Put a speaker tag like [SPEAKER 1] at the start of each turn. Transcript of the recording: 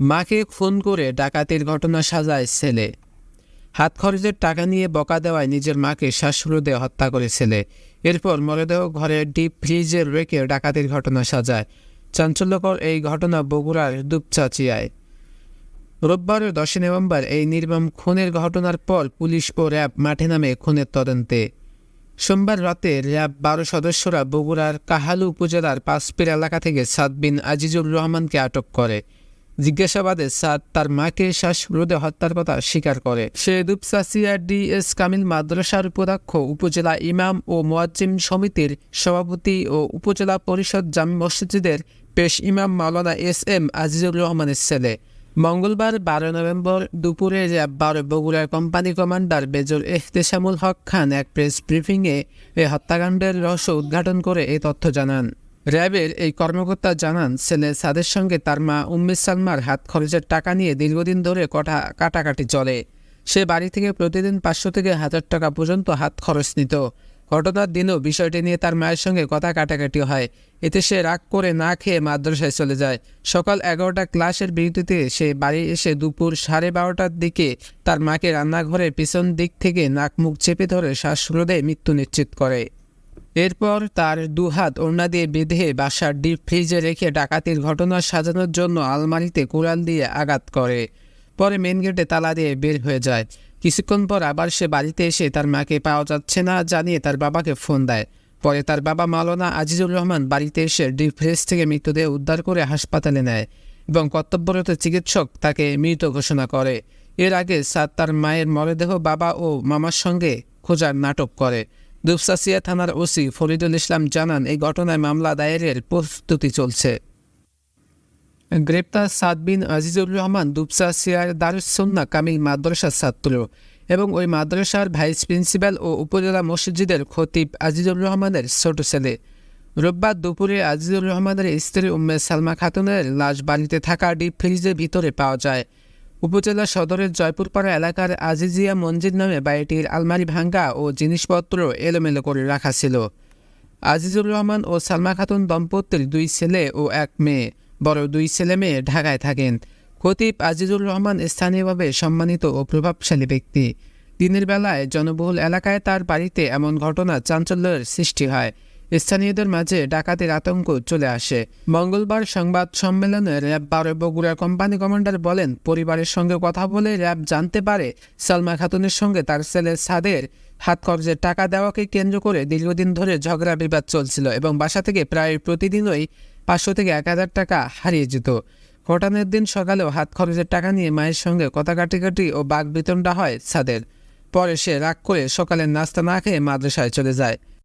[SPEAKER 1] মাকে খুন করে ডাকাতির ঘটনা সাজায় ছেলে। হাত খরচের টাকা নিয়ে বকা দেওয়ায় নিজের মাকে শ্বাসরোধে হত্যা করে ছেলে। এরপর মরদেহ ঘরে ডিপ ফ্রিজে রেখে ডাকাতির ঘটনা সাজায়। চাঞ্চল্যকর এই ঘটনা বগুড়ার দুপচাচিয়ায়। রোববার 10 নভেম্বর এই নির্মম খুনের ঘটনার পর পুলিশ ও র্যাব মাঠে নামে খুনের তদন্তে। সোমবার রাতে র্যাব 12 সদস্যরা বগুড়ার কাহালু উপজেলার পাঁচপীর এলাকা থেকে সাদ বিন আজিজুর রহমানকে আটক করে। জিজ্ঞাসাবাদে সাদ তার মাকে শ্বাসরোধে হত্যার কথা স্বীকার করে। সে দুপচাচিয়া ডিএস কামিল মাদ্রাসার উপাধ্যক্ষ, উপজেলা ইমাম ও মুয়াজ্জিম সমিতির সভাপতি ও উপজেলা পরিষদ জামে মসজিদের পেশ ইমাম মাওলানা এস.এম. আজিজুর রহমানের ছেলে। মঙ্গলবার 12 নভেম্বর দুপুরে র্যাব 12 বগুড়ার কোম্পানি কমান্ডার মেজর এহতেশামুল হক খান এক প্রেস ব্রিফিংয়ে এই হত্যাকাণ্ডের রহস্য উদ্ঘাটন করে এই তথ্য জানান। র্যাবের এই কর্মকর্তা জানান, ছেলে সাদের সঙ্গে তার মা উম্মে সালমার হাত খরচের টাকা নিয়ে দীর্ঘদিন ধরে কাটাকাটি চলে। সে বাড়ি থেকে প্রতিদিন 500 থেকে 1000 টাকা পর্যন্ত হাত খরচ নিত। ঘটনার দিনও বিষয়টি নিয়ে তার মায়ের সঙ্গে কথা কাটাকাটি হয়। এতে সে রাগ করে না খেয়ে মাদ্রাসায় চলে যায়। সকাল 11টা ক্লাসের বিরতিতে সে বাড়ি এসে দুপুর 12:30টার দিকে তার মাকে রান্নাঘরের পিছন দিক থেকে নাক মুখ চেপে ধরে শ্বাসরোধে মৃত্যু নিশ্চিত করে। এরপর তার দুহাত ওড়না দিয়ে বেঁধে বাসার ডিপ ফ্রিজে রেখে ডাকাতির ঘটনা সাজানোর জন্য আলমারিতে কুড়াল দিয়ে আঘাত করে। পরে মেন গেটে তালা দিয়ে বের হয়ে যায়। কিছুক্ষণ পর আবার সে বাড়িতে এসে তার মাকে পাওয়া যাচ্ছে না জানিয়ে তার বাবাকে ফোন দেয়। পরে তার বাবা মাওলানা আজিজুর রহমান বাড়িতে এসে ডিপ ফ্রিজ থেকে মৃতদেহ উদ্ধার করে হাসপাতালে নেয় এবং কর্তব্যরত চিকিৎসক তাকে মৃত ঘোষণা করে। এর আগে সাদ তার মায়ের মরদেহ বাবা ও মামার সঙ্গে খোঁজার নাটক করে। দুপচাচিয়া থানার ওসি ফরিদুল ইসলাম জানান, এই ঘটনায় মামলা দায়েরের প্রস্তুতি চলছে। গ্রেপ্তার সাদ বিন আজিজুর রহমান দুপচাচিয়ার দারুস সুন্নাহ কামিল মাদ্রাসার ছাত্র এবং ওই মাদ্রাসার ভাইস প্রিন্সিপাল ও উপজেলা মসজিদের খতিব আজিজুর রহমানের ছোট ছেলে। রোববার দুপুরে আজিজুর রহমানের স্ত্রী উম্মে সালমা খাতুনের লাশ বাড়িতে থাকা ডিপ ফ্রিজের ভিতরে পাওয়া যায়। উপজেলা সদরের জয়পুরপাড়া এলাকার আজিজিয়া মঞ্জিদ নামে বাড়িটির আলমারি ভাঙ্গা ও জিনিসপত্র এলোমেলো করে রাখা ছিল। আজিজুর রহমান ও সালমা খাতুন দম্পতির 2 ছেলে ও 1 মেয়ে। বড় 2 ছেলে মেয়ে ঢাকায় থাকেন। খতিব আজিজুর রহমান স্থানীয়ভাবে সম্মানিত ও প্রভাবশালী ব্যক্তি। দিনের বেলায় জনবহুল এলাকায় তার বাড়িতে এমন ঘটনা চাঞ্চল্যের সৃষ্টি হয়। স্থানীয়দের মাঝে ডাকাতির আতঙ্ক চলে আসে। মঙ্গলবার সংবাদ সম্মেলনে র্যাব 12 বগুড়া কোম্পানি কমান্ডার বলেন, পরিবারের সঙ্গে কথা বলে র্যাব জানতে পারে সালমা খাতুনের সঙ্গে তার ছেলে সাদের হাত খরচের টাকা দেওয়াকে কেন্দ্র করে দীর্ঘদিন ধরে ঝগড়া বিবাদ চলছিল এবং বাসা থেকে প্রায় প্রতিদিনই 500 থেকে 1000 টাকা হারিয়ে যেত। ঘটনার দিন সকালেও হাত খরচের টাকা নিয়ে মায়ের সঙ্গে কথা কাটাকাটি ও বাকবিতণ্ডা হয় সাদের। পরে সে রাগ করে সকালের নাস্তা না খেয়ে মাদ্রাসায় চলে যায়।